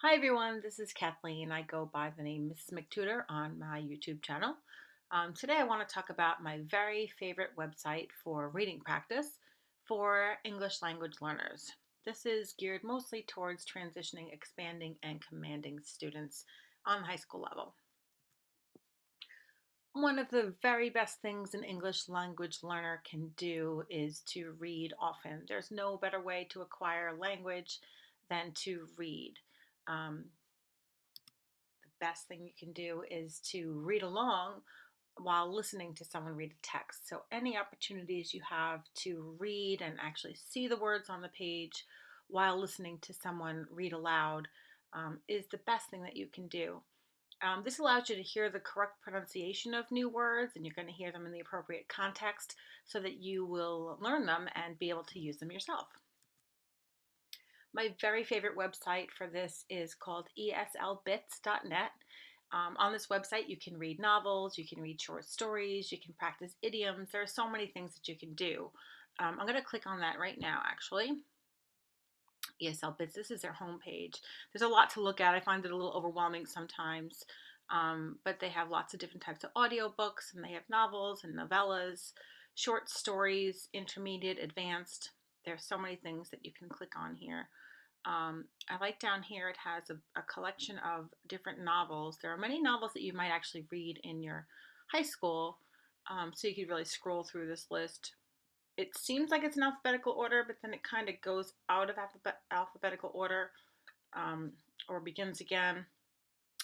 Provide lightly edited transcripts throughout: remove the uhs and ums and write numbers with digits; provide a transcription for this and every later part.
Hi everyone, this is Kathleen. I go by the name Mrs. McTutor on my YouTube channel. Today I want to talk about my very favorite website for reading practice for English language learners. This is geared mostly towards transitioning, expanding, and commanding students on the high school level. One of the very best things an English language learner can do is to read often. There's no better way to acquire language than to read. Um, Best thing you can do is to read along while listening to someone read a text. So any opportunities you have to read and actually see the words on the page while listening to someone read aloud is the best thing that you can do. This allows you to hear the correct pronunciation of new words, and you're going to hear them in the appropriate context so that you will learn them and be able to use them yourself. My very favorite website for this is called ESLbits.net. On this website, you can read novels, you can read short stories, you can practice idioms. There are so many things that you can do. I'm going to click on that right now, actually. ESL Bits, this is their homepage. There's a lot to look at. I find it a little overwhelming sometimes, but they have lots of different types of audiobooks, and they have novels and novellas, short stories, intermediate, advanced. There's so many things that you can click on here. I like down here it has a collection of different novels. There are many novels that you might actually read in your high school, so you could really scroll through this list. It seems like it's in alphabetical order, but then it kind of goes out of alphabetical order or begins again.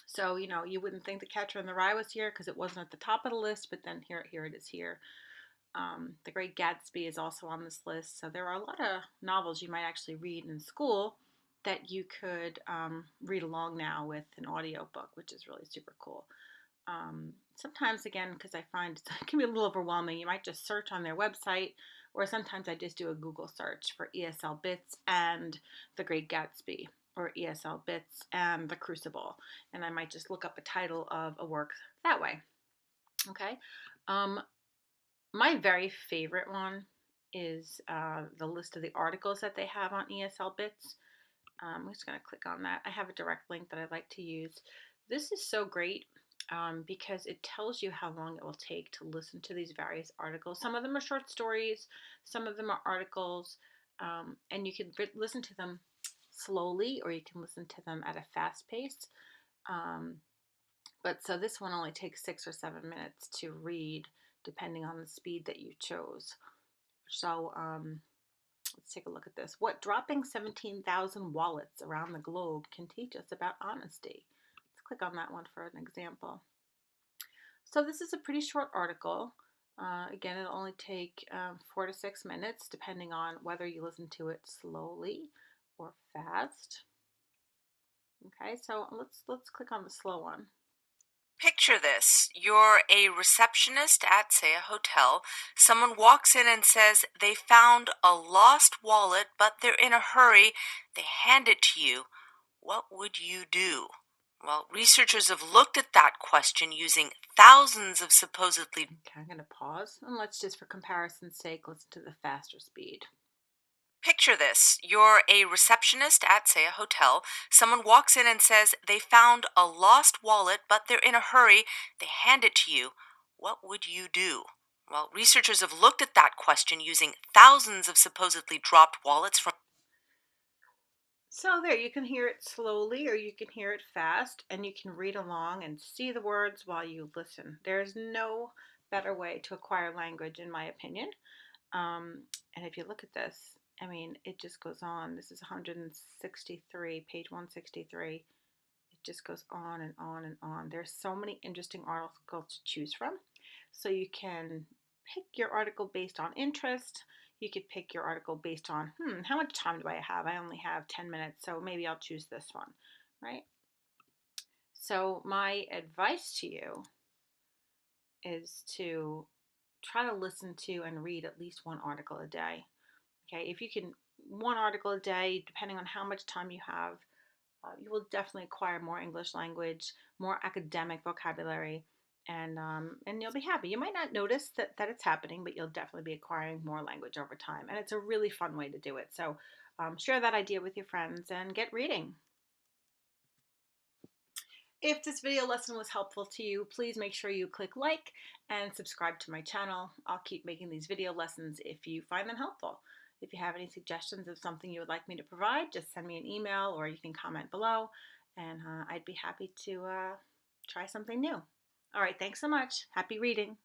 So, you wouldn't think The Catcher in the Rye was here because it wasn't at the top of the list, but then here it is here. The Great Gatsby is also on this list. So there are a lot of novels you might actually read in school that you could read along now with an audiobook, which is really super cool. Sometimes, again, because I find it can be a little overwhelming, you might just search on their website, or sometimes I just do a Google search for ESL Bits and The Great Gatsby, or ESL Bits and The Crucible, and I might just look up a title of a work that way. Okay. My very favorite one is the list of the articles that they have on ESL Bits. I'm just going to click on that. I have a direct link that I like to use. This is so great because it tells you how long it will take to listen to these various articles. Some of them are short stories, some of them are articles, and you can listen to them slowly or you can listen to them at a fast pace. But so this one only takes 6 or 7 minutes to read, depending on the speed that you chose. So let's take a look at this. What dropping 17,000 wallets around the globe can teach us about honesty. Let's click on that one for an example. So this is a pretty short article. Again, it'll only take 4 to 6 minutes, depending on whether you listen to it slowly or fast. Okay, so let's click on the slow one. Picture this. You're a receptionist at, say, a hotel. Someone walks in and says they found a lost wallet, but they're in a hurry. They hand it to you. What would you do? Well, researchers have looked at that question using thousands of supposedly. Okay, I'm going to pause, and let's just, for comparison's sake, listen to the faster speed. Picture this. You're a receptionist at, say, a hotel. Someone walks in and says they found a lost wallet, but they're in a hurry. They hand it to you. What would you do? Well, researchers have looked at that question using thousands of supposedly dropped wallets from. So there, you can hear it slowly or you can hear it fast, and you can read along and see the words while you listen. There's no better way to acquire language, in my opinion. And if you look at this, I mean, it just goes on. This is 163, page 163. It just goes on and on and on. There's so many interesting articles to choose from. So you can pick your article based on interest. You could pick your article based on, how much time do I have? I only have 10 minutes, so maybe I'll choose this one, right? So my advice to you is to try to listen to and read at least one article a day. Okay, if you can, one article a day, depending on how much time you have, you will definitely acquire more English language, more academic vocabulary, and you'll be happy. You might not notice that it's happening, but you'll definitely be acquiring more language over time. And it's a really fun way to do it. So share that idea with your friends and get reading. If this video lesson was helpful to you, please make sure you click like and subscribe to my channel. I'll keep making these video lessons if you find them helpful. If you have any suggestions of something you would like me to provide, just send me an email or you can comment below, and I'd be happy to try something new. All right, thanks so much. Happy reading.